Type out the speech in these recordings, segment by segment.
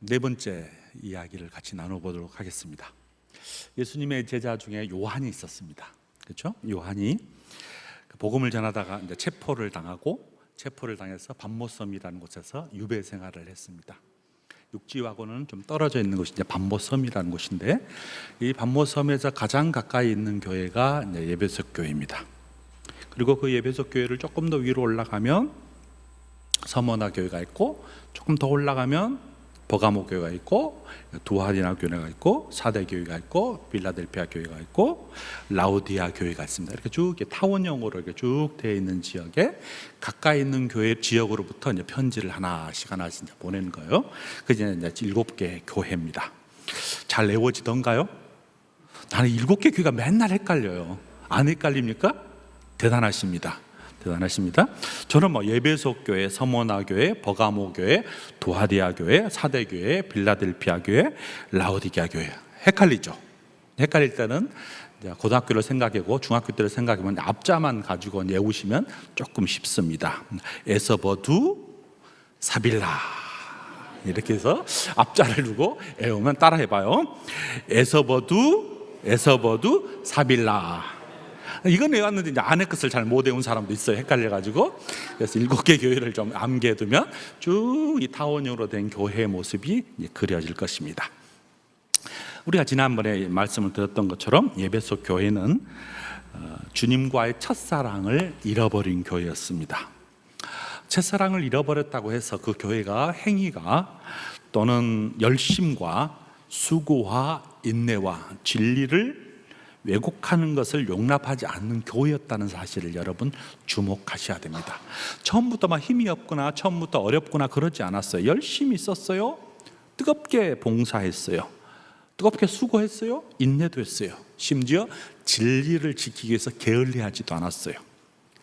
네 번째 이야기를 같이 나눠보도록 하겠습니다. 예수님의 제자 중에 요한이 있었습니다. 그렇죠? 요한이 복음을 전하다가 이제 체포를 당해서 반모섬이라는 곳에서 유배 생활을 했습니다. 육지하고는 좀 떨어져 있는 곳이 이제 반모섬이라는 곳인데, 이 반모섬에서 가장 가까이 있는 교회가 이제 에베소 교회입니다. 그리고 그 에베소 교회를 조금 더 위로 올라가면 서머나 교회가 있고, 조금 더 올라가면 버가모 교회가 있고, 두아디나 교회가 있고, 사대 교회가 있고, 빌라델피아 교회가 있고, 라우디아 교회가 있습니다. 이렇게 쭉 타원형으로 이렇게 쭉 되어 있는 지역에 가까이 있는 교회 지역으로부터 이제 편지를 하나씩 이제 보내는 거예요. 그게 이제 7개 교회입니다. 잘 외워지던가요? 나는 7개 교회가 맨날 헷갈려요. 안 헷갈립니까? 대단하십니다. 저는 에베소 교회, 서머나 교회, 버가모 교회, 두아디아 교회, 사대 교회, 빌라델피아 교회, 라우디게아 교회 헷갈리죠? 헷갈릴 때는 고등학교를 생각하고 중학교 때를 생각하면 앞자만 가지고 외우시면 조금 쉽습니다. 에서버두 사빌라 이렇게 해서 앞자를 두고 외우면 따라해봐요. 에서버두 사빌라. 이건 외웠는데 이제 안에 것을 잘 못 외운 사람도 있어요. 헷갈려가지고. 그래서 7개 교회를 좀 암기해 두면 쭉 이 타원형으로 된 교회의 모습이 그려질 것입니다. 우리가 지난번에 말씀을 드렸던 것처럼 에베소 교회는 주님과의 첫사랑을 잃어버린 교회였습니다. 첫사랑을 잃어버렸다고 해서 그 교회가 행위가 또는 열심과 수고와 인내와 진리를 왜곡하는 것을 용납하지 않는 교회였다는 사실을 여러분 주목하셔야 됩니다. 처음부터 막 힘이 없거나 처음부터 어렵거나 그러지 않았어요. 열심히 있었어요. 뜨겁게 봉사했어요. 뜨겁게 수고했어요. 인내도 했어요. 심지어 진리를 지키기 위해서 게을리하지도 않았어요.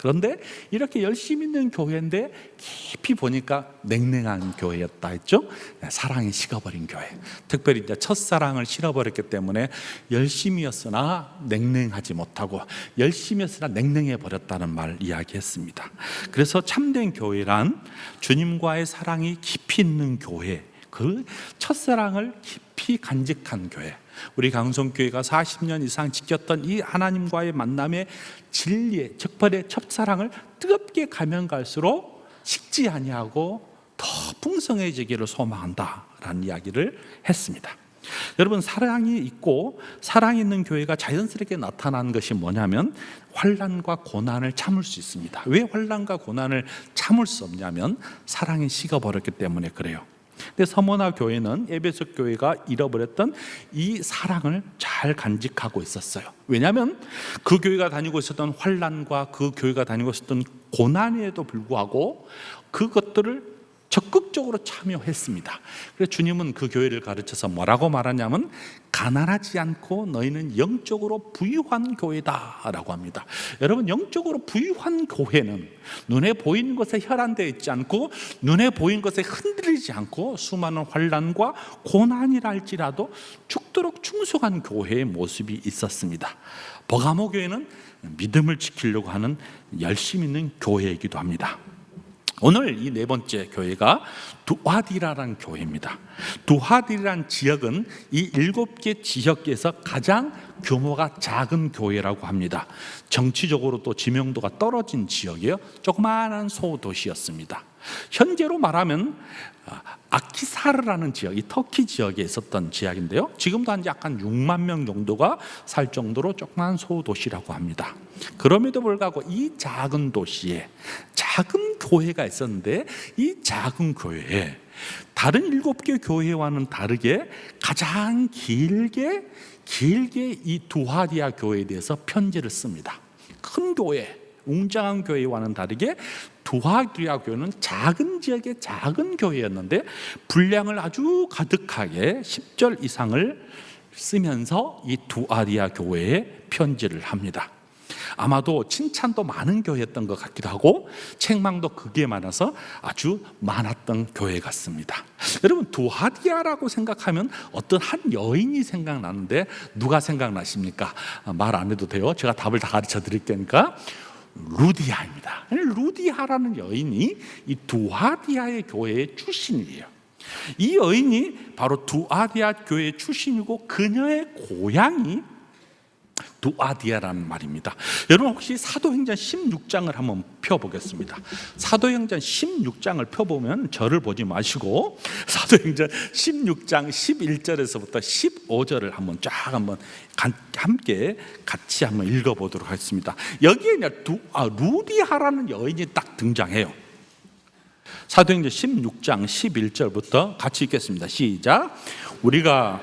그런데 이렇게 열심히 있는 교회인데 깊이 보니까 냉랭한 교회였다 했죠. 사랑이 식어버린 교회. 특별히 이제 첫사랑을 잃어버렸기 때문에 열심이었으나 냉랭하지 못하고 열심이었으나 냉랭해 버렸다는 말 이야기했습니다. 그래서 참된 교회란 주님과의 사랑이 깊이 있는 교회, 그 첫사랑을 깊이 간직한 교회. 우리 강성교회가 40년 이상 지켰던 이 하나님과의 만남의 진리의 적발의 첫사랑을 뜨겁게 가면 갈수록 식지 아니하고 더 풍성해지기를 소망한다라는 이야기를 했습니다. 여러분, 사랑이 있고 사랑이 있는 교회가 자연스럽게 나타나는 것이 뭐냐면 환난과 고난을 참을 수 있습니다. 왜 환난과 고난을 참을 수 없냐면 사랑이 식어버렸기 때문에 그래요. 근데 서머나 교회는 에베소 교회가 잃어버렸던 이 사랑을 잘 간직하고 있었어요. 왜냐하면 그 교회가 다니고 있었던 환난과 그 교회가 다니고 있었던 고난에도 불구하고 그것들을 적극적으로 참여했습니다. 그래서 주님은 그 교회를 가르쳐서 뭐라고 말하냐면 가난하지 않고 너희는 영적으로 부유한 교회다라고 합니다. 여러분, 영적으로 부유한 교회는 눈에 보이는 것에 혈안되어 있지 않고 눈에 보이는 것에 흔들리지 않고 수많은 환난과 고난이라 할지라도 죽도록 충성한 교회의 모습이 있었습니다. 버가모 교회는 믿음을 지키려고 하는 열심 있는 교회이기도 합니다. 오늘 이 네 번째 교회가 두아디라라는 교회입니다. 두아디라는 지역은 이 7개 지역에서 가장 규모가 작은 교회라고 합니다. 정치적으로도 지명도가 떨어진 지역이에요. 조그마한 소도시였습니다. 현재로 말하면 아키사르라는 지역, 이 터키 지역에 있었던 지역인데요. 지금도 한 약간 6만 명 정도가 살 정도로 조그마한 소도시라고 합니다. 그럼에도 불구하고 이 작은 도시에 작은 교회가 있었는데 이 작은 교회에 다른 7개 교회와는 다르게 가장 길게 이 두아디아 교회에 대해서 편지를 씁니다. 큰 교회, 웅장한 교회와는 다르게 두아디아 교회는 작은 지역의 작은 교회였는데 분량을 아주 가득하게 10절 이상을 쓰면서 이 두아디아 교회에 편지를 합니다. 아마도 칭찬도 많은 교회였던 것 같기도 하고 책망도 극에 많아서 아주 많았던 교회 같습니다. 여러분, 두아디아라고 생각하면 어떤 한 여인이 생각나는데 누가 생각나십니까? 말 안 해도 돼요. 제가 답을 다 가르쳐 드릴 테니까. 루디아입니다. 루디아라는 여인이 이 두아디아의 교회의 출신이에요. 이 여인이 바로 두아디아 교회 출신이고 그녀의 고향이 두아디아라는 말입니다. 여러분 혹시 사도행전 16장을 한번 펴보겠습니다. 사도행전 16장을 펴보면 저를 보지 마시고 사도행전 16장 11절에서부터 15절을 한번 함께 같이 한번 읽어보도록 하겠습니다. 여기에 루디아라는 여인이 딱 등장해요. 사도행전 16장 11절부터 같이 읽겠습니다. 시작. 우리가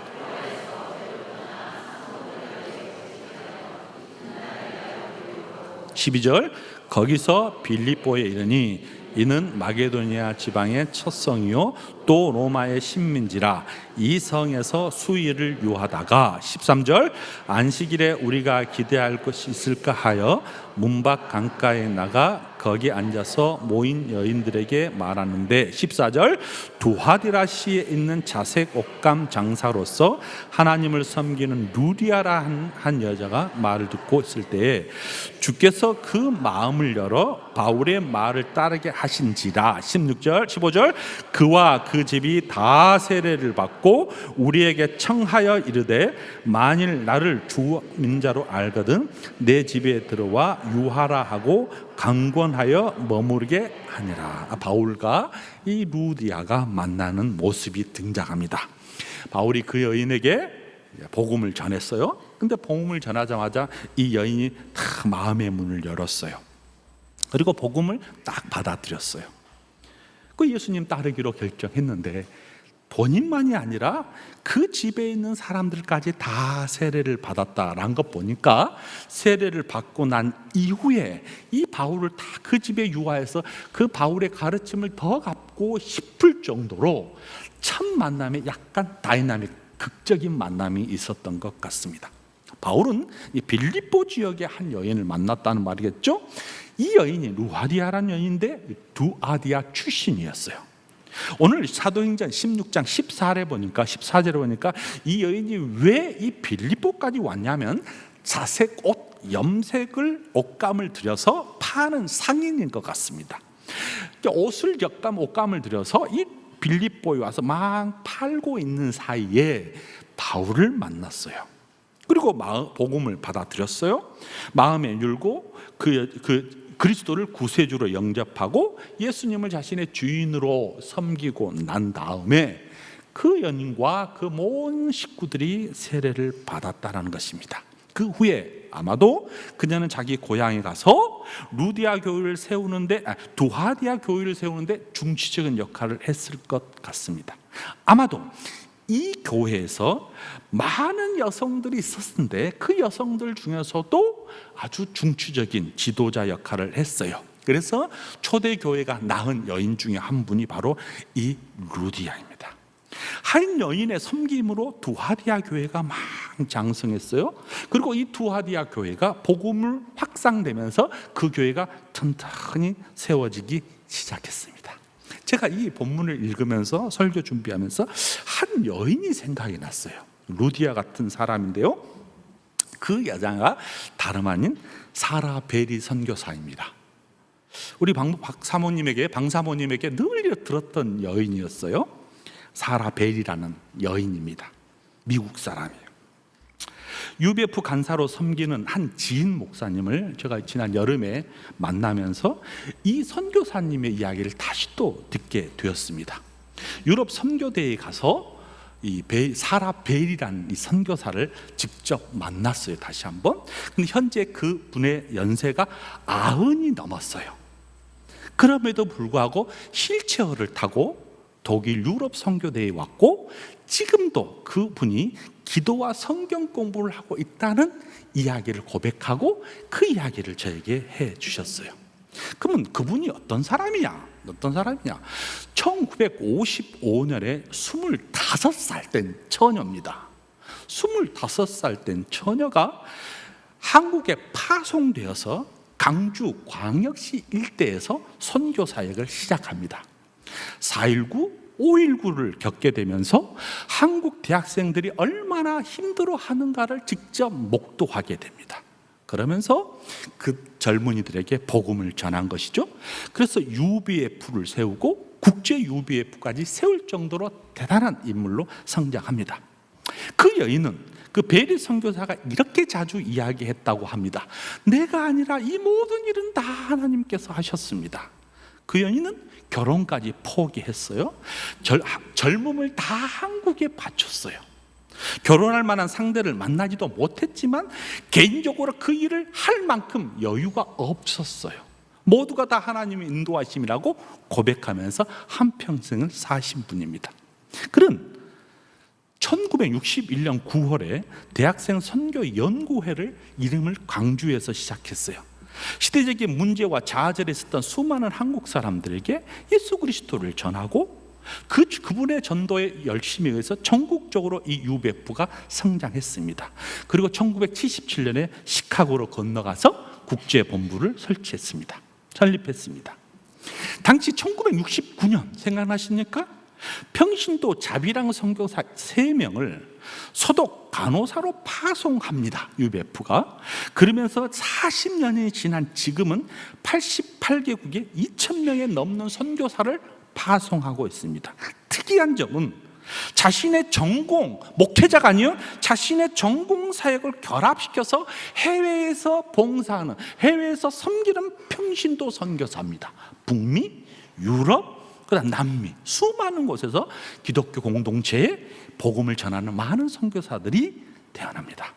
12절 거기서 빌립보에 이르니 이는 마게도니아 지방의 첫 성이요 또 로마의 신민지라 이 성에서 수일을 유하다가 13절 안식일에 우리가 기대할 것이 있을까 하여 문밖 강가에 나가 거기 앉아서 모인 여인들에게 말하는데 14절 두하디라 시에 있는 자색 옷감 장사로서 하나님을 섬기는 루디아라 한 여자가 말을 듣고 있을 때에 주께서 그 마음을 열어 바울의 말을 따르게 하신지라 16절 15절 그와 그 집이 다 세례를 받고 우리에게 청하여 이르되 만일 나를 주 민자로 알거든 내 집에 들어와 유하라 하고 강권하여 머무르게 하니라. 바울과 이 루디아가 만나는 모습이 등장합니다. 바울이 그 여인에게 복음을 전했어요. 근데 복음을 전하자마자 이 여인이 다 마음의 문을 열었어요. 그리고 복음을 딱 받아들였어요. 그 예수님 따르기로 결정했는데 본인만이 아니라 그 집에 있는 사람들까지 다 세례를 받았다라는 것 보니까 세례를 받고 난 이후에 이 바울을 다 그 집에 유하해서 그 바울의 가르침을 더 갖고 싶을 정도로 첫 만남에 약간 다이나믹 극적인 만남이 있었던 것 같습니다. 바울은 이 빌립보 지역의 한 여인을 만났다는 말이겠죠. 이 여인이 루아디아라는 여인인데 두아디아 출신이었어요. 오늘 사도행전 16장 14절에 보니까 이 여인이 왜 이 빌립보까지 왔냐면 자색 옷, 염색을 옷감을 들여서 파는 상인인 것 같습니다. 옷을 옷감을 들여서 이 빌립보에 와서 막 팔고 있는 사이에 바울을 만났어요. 그리고 복음을 받아들였어요. 마음에 열고 그리스도를 구세주로 영접하고 예수님을 자신의 주인으로 섬기고 난 다음에 그 연인과 그 모든 식구들이 세례를 받았다라는 것입니다. 그 후에 아마도 그녀는 자기 고향에 가서 두하디아 교회를 세우는데 중추적인 역할을 했을 것 같습니다. 아마도 이 교회에서 많은 여성들이 있었는데 그 여성들 중에서도 아주 중추적인 지도자 역할을 했어요. 그래서 초대 교회가 낳은 여인 중에 한 분이 바로 이 루디아입니다. 한 여인의 섬김으로 두하디아 교회가 막 장성했어요. 그리고 이 두하디아 교회가 복음을 확산되면서 그 교회가 천천히 세워지기 시작했습니다. 제가 이 본문을 읽으면서 설교 준비하면서 한 여인이 생각이 났어요. 루디아 같은 사람인데요. 그 여자가 다름 아닌 사라 베리 선교사입니다. 우리 방 사모님에게 늘 들었던 여인이었어요. 사라 베리라는 여인입니다. 미국 사람이에요. UBF 간사로 섬기는 한 지인 목사님을 제가 지난 여름에 만나면서 이 선교사님의 이야기를 다시 또 듣게 되었습니다. 유럽 선교대에 가서 이 사라 베리라는 이 선교사를 직접 만났어요. 다시 한번. 근데 현재 그 분의 연세가 90이 넘었어요. 그럼에도 불구하고 휠체어를 타고 독일 유럽 선교대에 왔고 지금도 그분이 기도와 성경 공부를 하고 있다는 이야기를 고백하고 그 이야기를 저에게 해 주셨어요. 그러면 그분이 어떤 사람이냐? 1955년에 25살 된 처녀입니다. 25살 된 처녀가 한국에 파송되어서 강주 광역시 일대에서 선교 사역을 시작합니다. 4.19, 5.19를 겪게 되면서 한국 대학생들이 얼마나 힘들어하는가를 직접 목도하게 됩니다. 그러면서 그 젊은이들에게 복음을 전한 것이죠. 그래서 UBF를 세우고 국제 UBF까지 세울 정도로 대단한 인물로 성장합니다. 그 여인은 그 베리 선교사가 이렇게 자주 이야기했다고 합니다. 내가 아니라 이 모든 일은 다 하나님께서 하셨습니다. 그 여인은 결혼까지 포기했어요. 젊음을 다 한국에 바쳤어요. 결혼할 만한 상대를 만나지도 못했지만 개인적으로 그 일을 할 만큼 여유가 없었어요. 모두가 다 하나님의 인도하심이라고 고백하면서 한평생을 사신 분입니다. 그는 1961년 9월에 대학생 선교 연구회를 이름을 광주에서 시작했어요. 시대적인 문제와 좌절에 있었던 수많은 한국 사람들에게 예수 그리스도를 전하고 그분의 전도에 열심히 해서 전국적으로 이 UBF가 성장했습니다. 그리고 1977년에 시카고로 건너가서 국제본부를 설립했습니다. 당시 1969년 생각나십니까? 평신도 자비랑 선교사 3명을 소독 간호사로 파송합니다. UBF가. 그러면서 40년이 지난 지금은 88개국에 2,000명에 넘는 선교사를 파송하고 있습니다. 특이한 점은 자신의 전공, 목회자가 아니요, 자신의 전공 사역을 결합시켜서 해외에서 봉사하는, 해외에서 섬기는 평신도 선교사입니다. 북미, 유럽, 그다음 남미, 수많은 곳에서 기독교 공동체에 복음을 전하는 많은 선교사들이 태어납니다.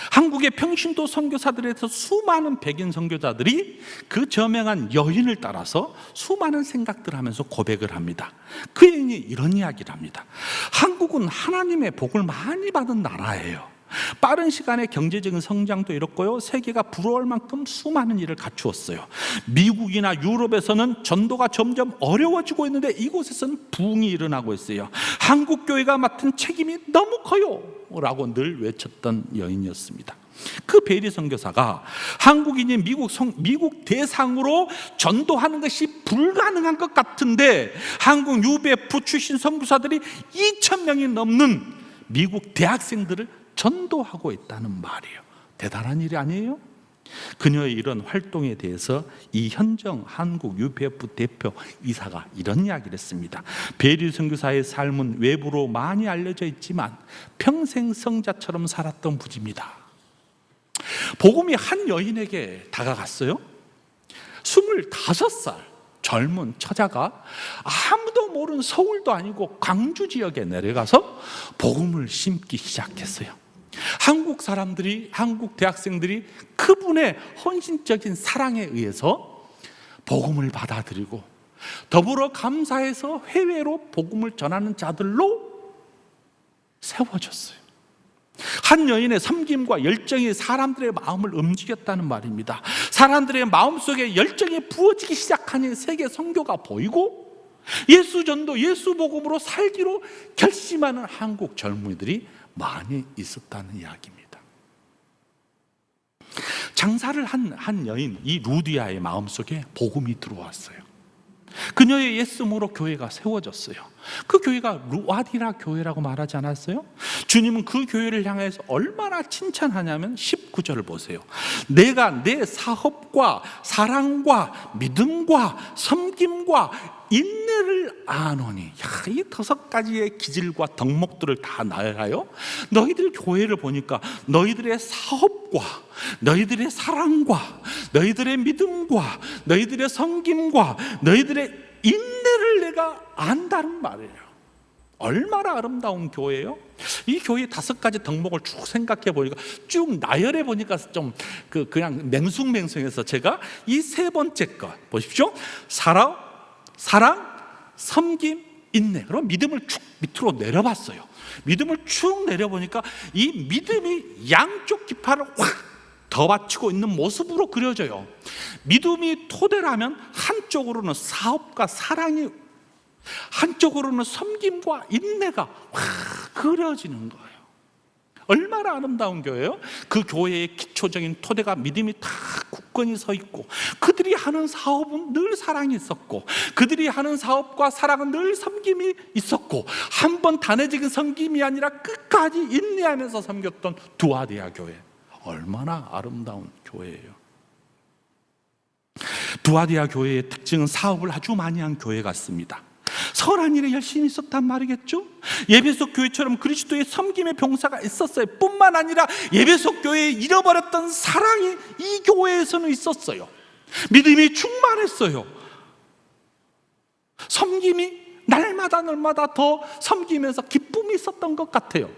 한국의 평신도 선교사들에서 수많은 백인 선교사들이 그 저명한 여인을 따라서 수많은 생각들을 하면서 고백을 합니다. 그 여인이 이런 이야기를 합니다. 한국은 하나님의 복을 많이 받은 나라예요. 빠른 시간에 경제적인 성장도 이뤘고요, 세계가 부러울 만큼 수많은 일을 갖추었어요. 미국이나 유럽에서는 전도가 점점 어려워지고 있는데 이곳에서는 부흥이 일어나고 있어요. 한국 교회가 맡은 책임이 너무 커요 라고 늘 외쳤던 여인이었습니다. 그 베리 선교사가 한국인이 미국 대상으로 전도하는 것이 불가능한 것 같은데 한국 UBF 출신 선교사들이 2,000명이 넘는 미국 대학생들을 전도하고 있다는 말이에요. 대단한 일이 아니에요? 그녀의 이런 활동에 대해서 이현정 한국 UBF 대표 이사가 이런 이야기를 했습니다. 베리 선교사의 삶은 외부로 많이 알려져 있지만 평생 성자처럼 살았던 분입니다. 복음이 한 여인에게 다가갔어요. 25살 젊은 처자가 아무도 모르는 서울도 아니고 광주 지역에 내려가서 복음을 심기 시작했어요. 한국 사람들이, 한국 대학생들이 그분의 헌신적인 사랑에 의해서 복음을 받아들이고 더불어 감사해서 해외로 복음을 전하는 자들로 세워졌어요. 한 여인의 섬김과 열정이 사람들의 마음을 움직였다는 말입니다. 사람들의 마음속에 열정이 부어지기 시작하니 세계 선교가 보이고 예수 전도, 예수 복음으로 살기로 결심하는 한국 젊은이들이 많이 있었다는 이야기입니다. 장사를 한 여인 이 루디아의 마음속에 복음이 들어왔어요. 그녀의 예수님으로 교회가 세워졌어요. 그 교회가 루아디라 교회라고 말하지 않았어요? 주님은 그 교회를 향해서 얼마나 칭찬하냐면 19절을 보세요. 내가 내 사업과 사랑과 믿음과 섬김과 인내를 아노니. 이 5가지의 기질과 덕목들을 다 나열하여 너희들 교회를 보니까 너희들의 사업과 너희들의 사랑과 너희들의 믿음과 너희들의 섬김과 너희들의 인내를 내가 안다는 말이에요. 얼마나 아름다운 교회예요? 이 교회의 5가지 덕목을 쭉 생각해 보니까 쭉 나열해 보니까 좀 그냥 맹숭맹숭해서 제가 이 3번째 것 보십시오. 사랑, 섬김, 인내. 그럼 믿음을 쭉 밑으로 내려봤어요. 믿음을 쭉 내려보니까 이 믿음이 양쪽 깃발을 확 더 받치고 있는 모습으로 그려져요. 믿음이 토대라면 한쪽으로는 사업과 사랑이, 한쪽으로는 섬김과 인내가 확 그려지는 거예요. 얼마나 아름다운 교회예요? 그 교회의 기초적인 토대가 믿음이 다 굳건히 서 있고 그들이 하는 사업은 늘 사랑이 있었고 그들이 하는 사업과 사랑은 늘 섬김이 있었고 한 번 단회적인 섬김이 아니라 끝까지 인내하면서 섬겼던 두아디아 교회. 얼마나 아름다운 교회예요. 두아디아 교회의 특징은 사업을 아주 많이 한 교회 같습니다. 선한 일에 열심히 있었단 말이겠죠. 예배소 교회처럼 그리스도의 섬김의 병사가 있었어요. 뿐만 아니라 예배소 교회에 잃어버렸던 사랑이 이 교회에서는 있었어요. 믿음이 충만했어요. 섬김이 날마다 더 섬기면서 기쁨이 있었던 것 같아요.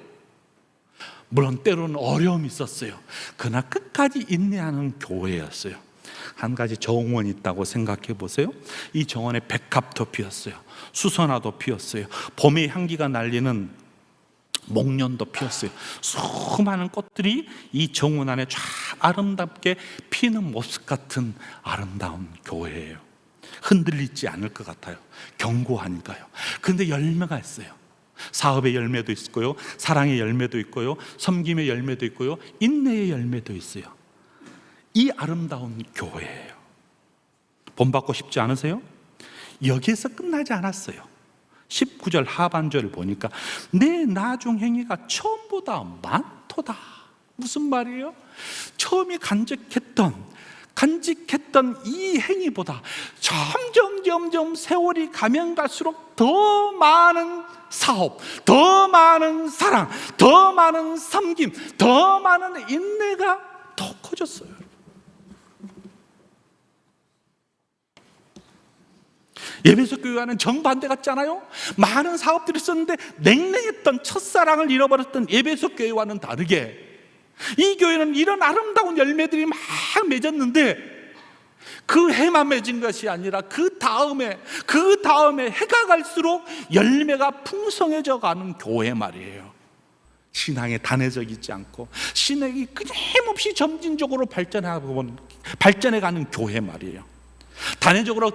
물론 때로는 어려움이 있었어요. 그러나 끝까지 인내하는 교회였어요. 한 가지 정원이 있다고 생각해 보세요. 이 정원에 백합도 피었어요. 수선화도 피었어요. 봄의 향기가 날리는 목련도 피었어요. 수많은 꽃들이 이 정원 안에 쫙 아름답게 피는 모습 같은 아름다운 교회예요. 흔들리지 않을 것 같아요. 견고하니까요. 그런데 열매가 있어요. 사업의 열매도 있고요, 사랑의 열매도 있고요, 섬김의 열매도 있고요, 인내의 열매도 있어요. 이 아름다운 교회예요. 본받고 싶지 않으세요? 여기에서 끝나지 않았어요. 19절 하반절을 보니까 내 나중 행위가 처음보다 많도다. 무슨 말이에요? 처음에 간직했던 이 행위보다 점점 세월이 가면 갈수록 더 많은 사업, 더 많은 사랑, 더 많은 섬김, 더 많은 인내가 더 커졌어요. 예배소 교회와는 정반대 같지 않아요? 많은 사업들이 있었는데 냉랭했던 첫사랑을 잃어버렸던 예배소 교회와는 다르게 이 교회는 이런 아름다운 열매들이 막 맺었는데 그 해만 맺은 것이 아니라 그 다음에 해가 갈수록 열매가 풍성해져 가는 교회 말이에요. 신앙에 단회적이지 않고 신앙이 끊임없이 점진적으로 발전해가는 교회 말이에요. 단회적으로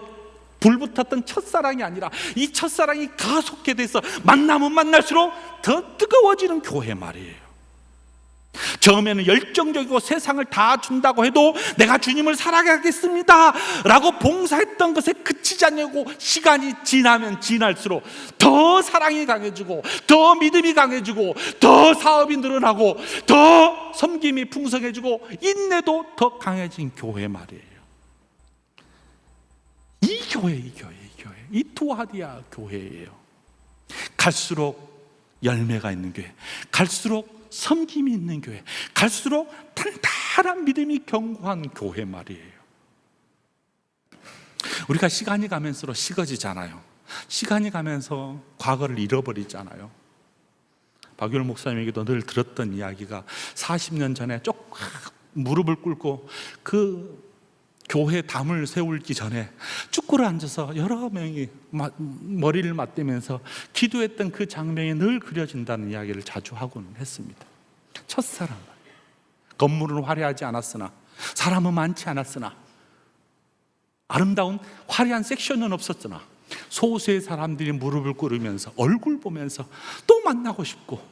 불붙었던 첫사랑이 아니라 이 첫사랑이 가속화돼서 만나면 만날수록 더 뜨거워지는 교회 말이에요. 처음에는 열정적이고 세상을 다 준다고 해도 내가 주님을 사랑하겠습니다 라고 봉사했던 것에 그치지 않냐고 시간이 지나면 지날수록 더 사랑이 강해지고 더 믿음이 강해지고 더 사업이 늘어나고 더 섬김이 풍성해지고 인내도 더 강해진 교회 말이에요. 이 두아디아 교회예요. 갈수록 열매가 있는 교회, 갈수록 섬김이 있는 교회, 갈수록 단단한 믿음이 견고한 교회 말이에요. 우리가 시간이 가면서 식어지잖아요. 시간이 가면서 과거를 잃어버리잖아요. 박유일 목사님에게도 늘 들었던 이야기가 40년 전에 쪽 무릎을 꿇고 그 교회 담을 세우기 전에 쭈꾸를 앉아서 여러 명이 머리를 맞대면서 기도했던 그 장면이 늘 그려진다는 이야기를 자주 하곤 했습니다. 첫사랑, 건물은 화려하지 않았으나 사람은 많지 않았으나 아름다운 화려한 섹션은 없었으나 소수의 사람들이 무릎을 꿇으면서 얼굴 보면서 또 만나고 싶고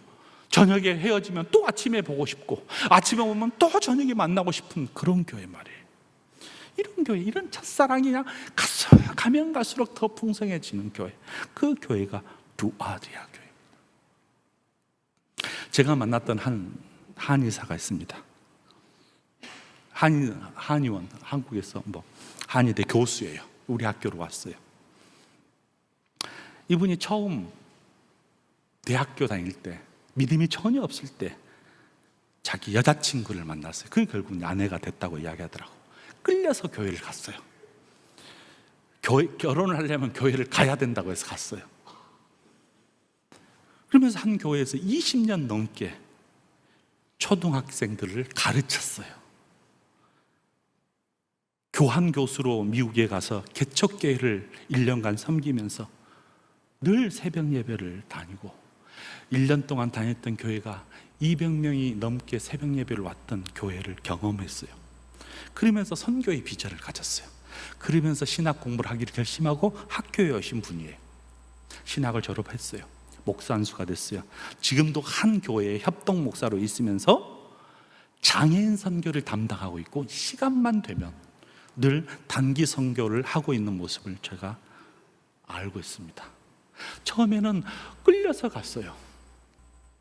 저녁에 헤어지면 또 아침에 보고 싶고 아침에 오면 또 저녁에 만나고 싶은 그런 교회 말이에요. 이런 교회, 이런 첫사랑이 그냥 가면 갈수록 더 풍성해지는 교회, 그 교회가 두아디아 교회입니다. 제가 만났던 한 한의사가 있습니다. 한의원, 한국에서 한의대 교수예요. 우리 학교로 왔어요. 이분이 처음 대학교 다닐 때 믿음이 전혀 없을 때 자기 여자친구를 만났어요. 그게 결국 아내가 됐다고 이야기하더라고. 끌려서 교회를 갔어요. 결혼을 하려면 교회를 가야 된다고 해서 갔어요. 그러면서 한 교회에서 20년 넘게 초등학생들을 가르쳤어요. 교환 교수로 미국에 가서 개척교회를 1년간 섬기면서 늘 새벽 예배를 다니고 1년 동안 다녔던 교회가 200명이 넘게 새벽 예배를 왔던 교회를 경험했어요. 그러면서 선교의 비전을 가졌어요. 그러면서 신학 공부를 하기를 결심하고 학교에 오신 분이에요. 신학을 졸업했어요. 목사 안수가 됐어요. 지금도 한 교회에 협동 목사로 있으면서 장애인 선교를 담당하고 있고 시간만 되면 늘 단기 선교를 하고 있는 모습을 제가 알고 있습니다. 처음에는 끌려서 갔어요.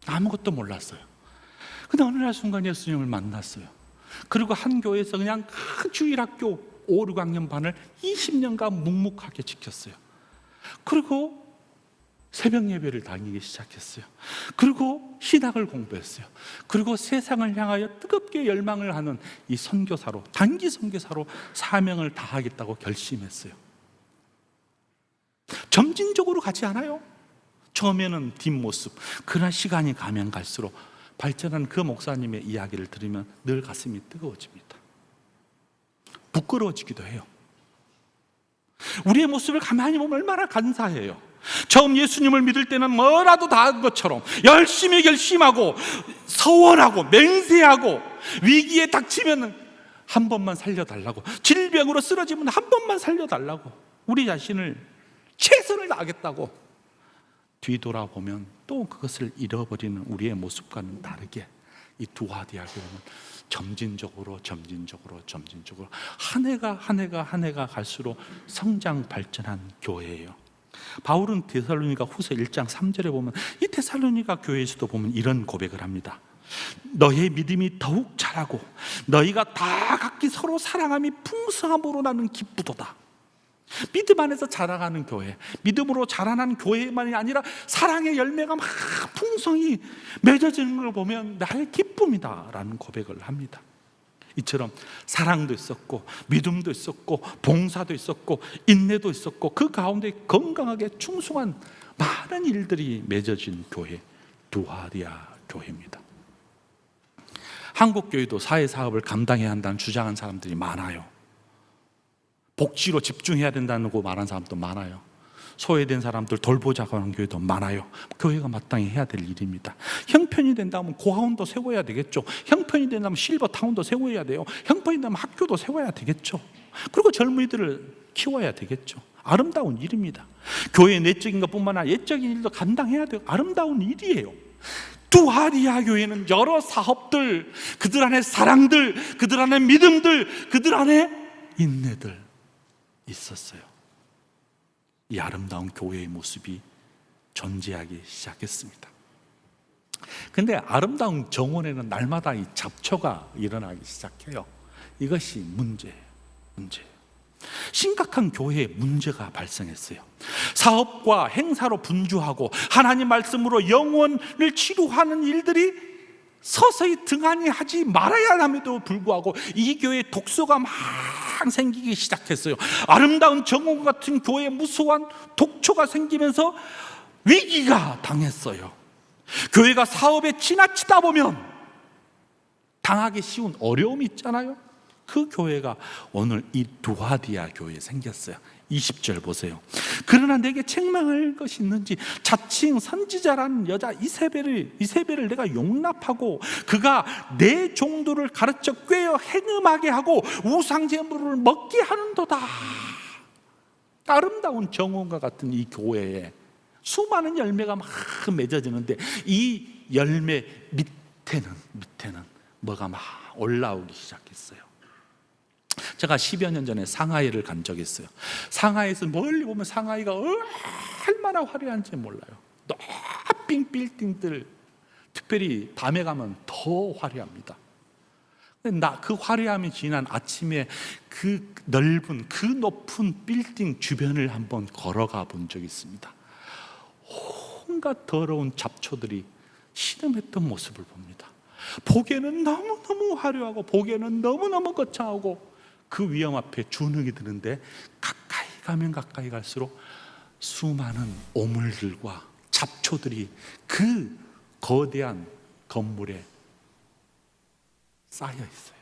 아무것도 몰랐어요. 근데 어느 날 순간 예수님을 만났어요. 그리고 한 교회에서 그냥 큰 주일학교 5, 6학년 반을 20년간 묵묵하게 지켰어요. 그리고 새벽 예배를 다니기 시작했어요. 그리고 신학을 공부했어요. 그리고 세상을 향하여 뜨겁게 열망을 하는 이 선교사로, 단기 선교사로 사명을 다하겠다고 결심했어요. 점진적으로 가지 않아요. 처음에는 뒷모습, 그러나 시간이 가면 갈수록 발전한 그 목사님의 이야기를 들으면 늘 가슴이 뜨거워집니다. 부끄러워지기도 해요. 우리의 모습을 가만히 보면 얼마나 감사해요. 처음 예수님을 믿을 때는 뭐라도 다 한 것처럼 열심히 결심하고 서원하고 맹세하고, 위기에 닥치면 한 번만 살려달라고, 질병으로 쓰러지면 한 번만 살려달라고, 우리 자신을 최선을 다하겠다고 뒤돌아보면 또 그것을 잃어버리는 우리의 모습과는 다르게 이 두아디아 교회는 점진적으로 한 해가 갈수록 성장 발전한 교회예요. 바울은 데살로니가 후서 1장 3절에 보면, 이 데살로니가 교회에서도 보면 이런 고백을 합니다. 너의 믿음이 더욱 자라고 너희가 다 각기 서로 사랑함이 풍성함으로 나는 기쁘도다. 믿음 안에서 자라가는 교회, 믿음으로 자라난 교회만이 아니라 사랑의 열매가 막 풍성히 맺어지는 걸 보면 나의 기쁨이다 라는 고백을 합니다. 이처럼 사랑도 있었고 믿음도 있었고 봉사도 있었고 인내도 있었고, 그 가운데 건강하게 충성한 많은 일들이 맺어진 교회, 두아디아 교회입니다. 한국 교회도 사회사업을 감당해야 한다는 주장한 사람들이 많아요. 복지로 집중해야 된다고 말하는 사람도 많아요. 소외된 사람들 돌보자고 하는 교회도 많아요. 교회가 마땅히 해야 될 일입니다. 형편이 된다면 고아원도 세워야 되겠죠. 형편이 된다면 실버타운도 세워야 돼요. 형편이 된다면 학교도 세워야 되겠죠. 그리고 젊은이들을 키워야 되겠죠. 아름다운 일입니다. 교회의 내적인 것뿐만 아니라 예적인 일도 감당해야 돼요. 아름다운 일이에요. 두아디아 교회는 여러 사업들, 그들 안에 사랑들, 그들 안에 믿음들, 그들 안에 인내들 있었어요. 이 아름다운 교회의 모습이 존재하기 시작했습니다. 근데 아름다운 정원에는 날마다 이 잡초가 일어나기 시작해요. 이것이 문제예요. 심각한 교회에 문제가 발생했어요. 사업과 행사로 분주하고 하나님 말씀으로 영혼을 치료하는 일들이 서서히 등한히 하지 말아야 함에도 불구하고 이 교회에 독소가 막 생기기 시작했어요. 아름다운 정원 같은 교회에 무수한 독초가 생기면서 위기가 당했어요. 교회가 사업에 지나치다 보면 당하기 쉬운 어려움이 있잖아요. 그 교회가 오늘 이 두아디아 교회에 생겼어요. 20절 보세요. 그러나 내게 책망할 것이 있는지 자칭 선지자라는 여자 이세벨을 내가 용납하고 그가 내 종들을 가르쳐 꿰어 행음하게 하고 우상제물을 먹게 하는도다. 아름다운 정원과 같은 이 교회에 수많은 열매가 막 맺어지는데 이 열매 밑에는 뭐가 막 올라오기 시작했어요. 제가 10여 년 전에 상하이를 간 적이 있어요. 상하이에서 멀리 보면 상하이가 얼마나 화려한지 몰라요. 높은 빌딩들, 특별히 밤에 가면 더 화려합니다. 근데 그 화려함이 지난 아침에 그 넓은, 그 높은 빌딩 주변을 한번 걸어가 본 적이 있습니다. 온갖 더러운 잡초들이 신음했던 모습을 봅니다. 보기에는 너무너무 화려하고 보기에는 너무너무 거창하고 그 위험 앞에 주눅이 드는데 가까이 가면 가까이 갈수록 수많은 오물들과 잡초들이 그 거대한 건물에 쌓여 있어요.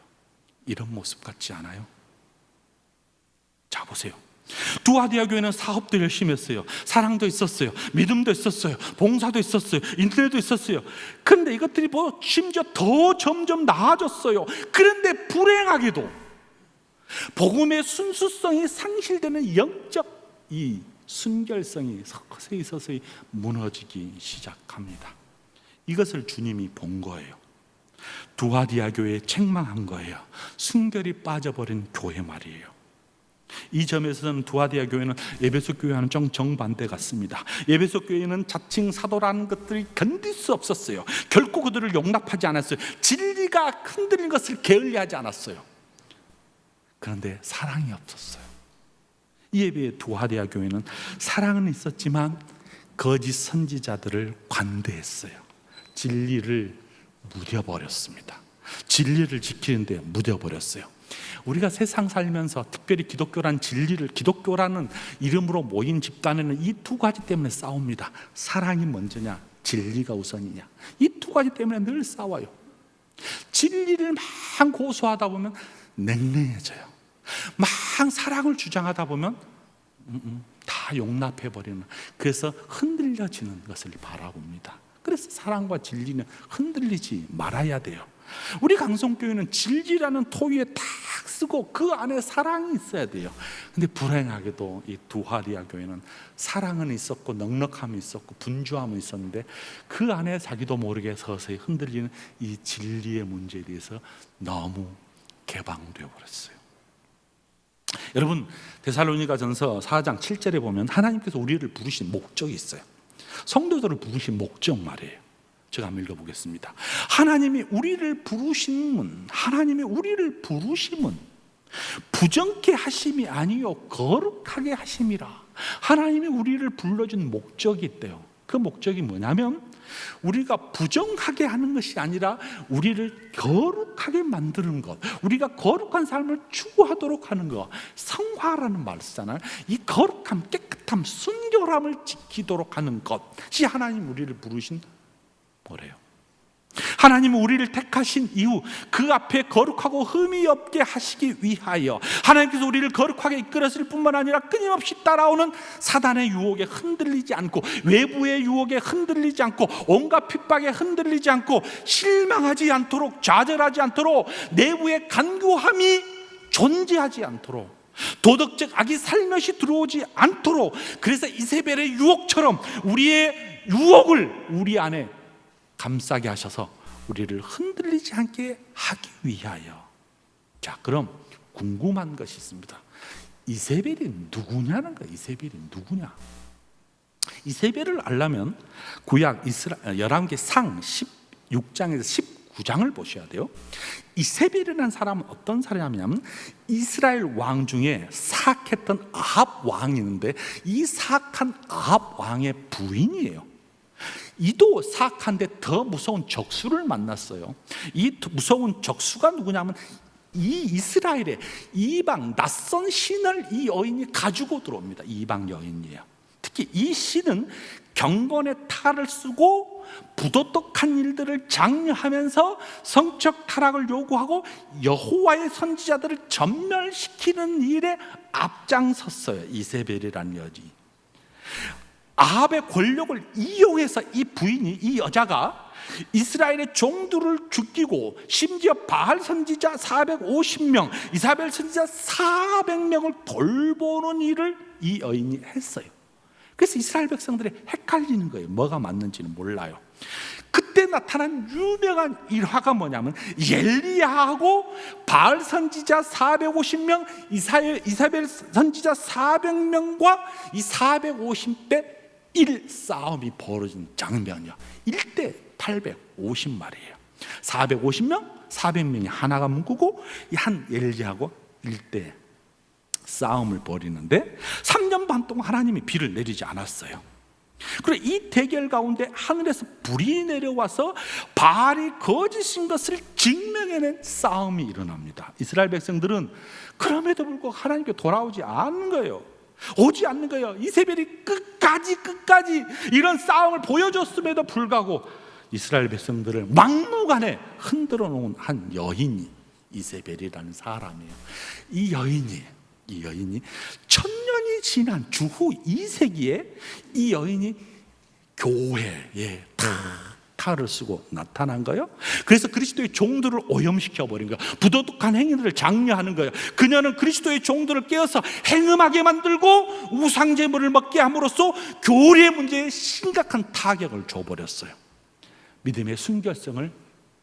이런 모습 같지 않아요? 자, 보세요. 두아디아 교회는 사업도 열심히 했어요. 사랑도 있었어요. 믿음도 있었어요. 봉사도 있었어요. 인내도 있었어요. 그런데 이것들이 심지어 더 점점 나아졌어요. 그런데 불행하게도 복음의 순수성이 상실되는 영적 이 순결성이 서서히 무너지기 시작합니다. 이것을 주님이 본 거예요. 두아디아 교회에 책망한 거예요. 순결이 빠져버린 교회 말이에요. 이 점에서는 두아디아 교회는 에베소 교회와는 좀 정반대 같습니다. 에베소 교회는 자칭 사도라는 것들이 견딜 수 없었어요. 결코 그들을 용납하지 않았어요. 진리가 흔들린 것을 게을리하지 않았어요. 그런데 사랑이 없었어요. 이에 비해 두하디아 교회는 사랑은 있었지만 거짓 선지자들을 관대했어요. 진리를 무뎌버렸습니다. 진리를 지키는데 무뎌버렸어요. 우리가 세상 살면서 특별히 기독교란 진리를, 기독교라는 이름으로 모인 집단에는 이 두 가지 때문에 싸웁니다. 사랑이 먼저냐, 진리가 우선이냐. 이 두 가지 때문에 늘 싸워요. 진리를 막 고수하다 보면 냉랭해져요. 막 사랑을 주장하다 보면 다 용납해버리는, 그래서 흔들려지는 것을 바라봅니다. 그래서 사랑과 진리는 흔들리지 말아야 돼요. 우리 강성교회는 진리라는 토 위에 딱 쓰고 그 안에 사랑이 있어야 돼요. 근데 불행하게도 이 두하디아 교회는 사랑은 있었고 넉넉함이 있었고 분주함은 있었는데 그 안에 자기도 모르게 서서히 흔들리는 이 진리의 문제에 대해서 너무 개방되어 버렸어요. 여러분, 데살로니가전서 4장 7절에 보면 하나님께서 우리를 부르신 목적이 있어요. 성도들을 부르신 목적 말이에요. 제가 한번 읽어보겠습니다. 하나님이 우리를 부르심은 부정케 하심이 아니요 거룩하게 하심이라. 하나님이 우리를 불러준 목적이 있대요. 그 목적이 뭐냐면 우리가 부정하게 하는 것이 아니라 우리를 거룩하게 만드는 것, 우리가 거룩한 삶을 추구하도록 하는 것. 성화라는 말 쓰잖아요. 이 거룩함, 깨끗함, 순결함을 지키도록 하는 것이 하나님 우리를 부르신 뭐래요? 하나님은 우리를 택하신 이유, 그 앞에 거룩하고 흠이 없게 하시기 위하여 하나님께서 우리를 거룩하게 이끌었을 뿐만 아니라 끊임없이 따라오는 사단의 유혹에 흔들리지 않고, 외부의 유혹에 흔들리지 않고, 온갖 핍박에 흔들리지 않고, 실망하지 않도록, 좌절하지 않도록, 내부의 간교함이 존재하지 않도록, 도덕적 악이 살며시 들어오지 않도록, 그래서 이세벨의 유혹처럼 우리의 유혹을 우리 안에 감싸게 하셔서 우리를 흔들리지 않게 하기 위하여. 자, 그럼 궁금한 것이 있습니다. 이세벨이 누구냐는 거예요. 이세벨이 누구냐? 이세벨을 알려면 구약 열왕기상 16장에서 19장을 보셔야 돼요. 이세벨이라는 사람은 어떤 사람이냐면 이스라엘 왕 중에 사악했던 아합 왕이 있는데 이 사악한 아합 왕의 부인이에요. 이도 사악한데 더 무서운 적수를 만났어요. 이 무서운 적수가 누구냐면 이 이스라엘의 이방 낯선 신을 이 여인이 가지고 들어옵니다. 이방 여인이에요. 특히 이 신은 경건의 탈을 쓰고 부도덕한 일들을 장려하면서 성적 타락을 요구하고 여호와의 선지자들을 전멸시키는 일에 앞장섰어요. 이세벨이라는 여인이. 아합의 권력을 이용해서 이 부인이, 이 여자가 이스라엘의 종들을 죽이고 심지어 바알 선지자 450명, 이사벨 선지자 400명을 돌보는 일을 이 여인이 했어요. 그래서 이스라엘 백성들이 헷갈리는 거예요. 뭐가 맞는지는 몰라요. 그때 나타난 유명한 일화가 뭐냐면 엘리야하고 바알 선지자 450명, 이사벨 선지자 400명과 이 450대 1 싸움이 벌어진 장면이요. 1대 850마리예요. 450명, 400명이 하나가 묶고 한 엘리야하고 1대 싸움을 벌이는데 3년 반 동안 하나님이 비를 내리지 않았어요. 그리고 이 대결 가운데 하늘에서 불이 내려와서 바알이 거짓인 것을 증명해낸 싸움이 일어납니다. 이스라엘 백성들은 그럼에도 불구하고 하나님께 돌아오지 않는 거예요. 오지 않는 거예요. 이세벨이 끝까지 이런 싸움을 보여줬음에도 불구하고 이스라엘 백성들을 막무가내 흔들어 놓은 한 여인이 이세벨이라는 사람이에요. 이 여인이 천년이 지난 주후 2세기에 이 여인이 교회에 탈을 쓰고 나타난 거예요. 그래서 그리스도의 종들을 오염시켜 버린 거예요. 부도덕한 행위들을 장려하는 거예요. 그녀는 그리스도의 종들을 깨어서 행음하게 만들고 우상제물을 먹게 함으로써 교리의 문제에 심각한 타격을 줘버렸어요. 믿음의 순결성을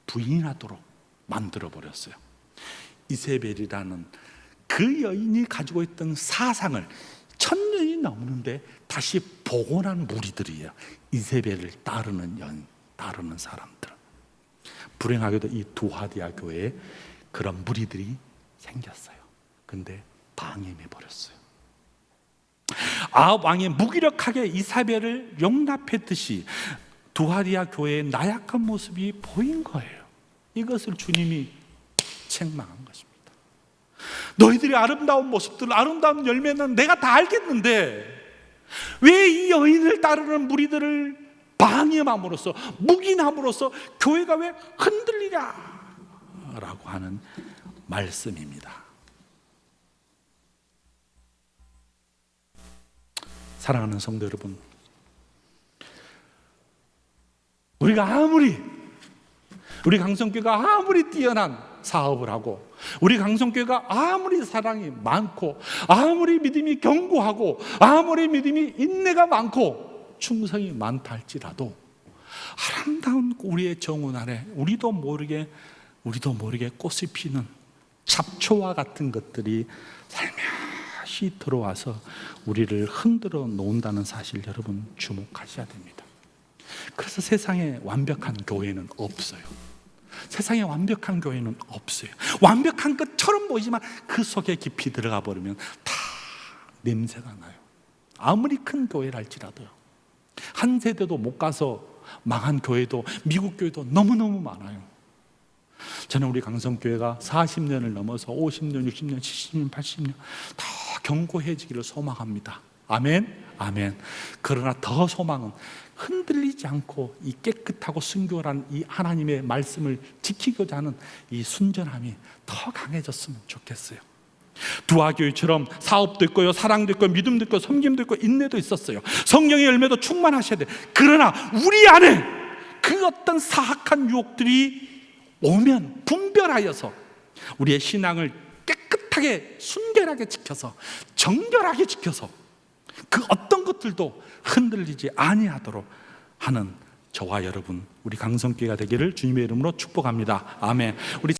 부인하도록 만들어 버렸어요. 이세벨이라는 그 여인이 가지고 있던 사상을 1000년이 넘는데 다시 복원한 무리들이에요. 이세벨을 따르는 사람들. 불행하게도 이 두하디아 교회에 그런 무리들이 생겼어요. 근데 방임해 버렸어요. 아합 왕이 무기력하게 이사벨을 용납했듯이 두아디아 교회의 나약한 모습이 보인 거예요. 이것을 주님이 책망한 것입니다. 너희들의 아름다운 모습들, 아름다운 열매는 내가 다 알겠는데 왜 이 여인을 따르는 무리들을 방임함으로써, 묵인함으로써 교회가 왜 흔들리냐 라고 하는 말씀입니다. 사랑하는 성도 여러분, 우리 강성교회가 아무리 뛰어난 사업을 하고, 우리 강성교회가 아무리 사랑이 많고, 아무리 믿음이 견고하고, 아무리 믿음이 인내가 많고 충성이 많다 할지라도 아름다운 우리의 정원 안에 우리도 모르게 꽃이 피는 잡초와 같은 것들이 살며시 들어와서 우리를 흔들어 놓는다는 사실 여러분 주목하셔야 됩니다. 그래서 세상에 완벽한 교회는 없어요. 세상에 완벽한 교회는 없어요. 완벽한 것처럼 보이지만 그 속에 깊이 들어가 버리면 다 냄새가 나요. 아무리 큰 교회를 할지라도요. 한 세대도 못 가서 망한 교회도, 미국 교회도 너무너무 많아요. 저는 우리 강성교회가 40년을 넘어서 50년, 60년, 70년, 80년 더 견고해지기를 소망합니다. 아멘, 아멘. 그러나 더 소망은 흔들리지 않고 이 깨끗하고 순결한 이 하나님의 말씀을 지키고자 하는 이 순전함이 더 강해졌으면 좋겠어요. 두아교회처럼 사업도 있고요, 사랑도 있고, 믿음도 있고, 섬김도 있고, 인내도 있었어요. 성령의 열매도 충만하셔야 돼요. 그러나 우리 안에 그 어떤 사악한 유혹들이 오면 분별하여서 우리의 신앙을 깨끗하게 순결하게 지켜서, 정결하게 지켜서 그 어떤 것들도 흔들리지 아니하도록 하는 저와 여러분, 우리 강성교회가 되기를 주님의 이름으로 축복합니다. 아멘. 우리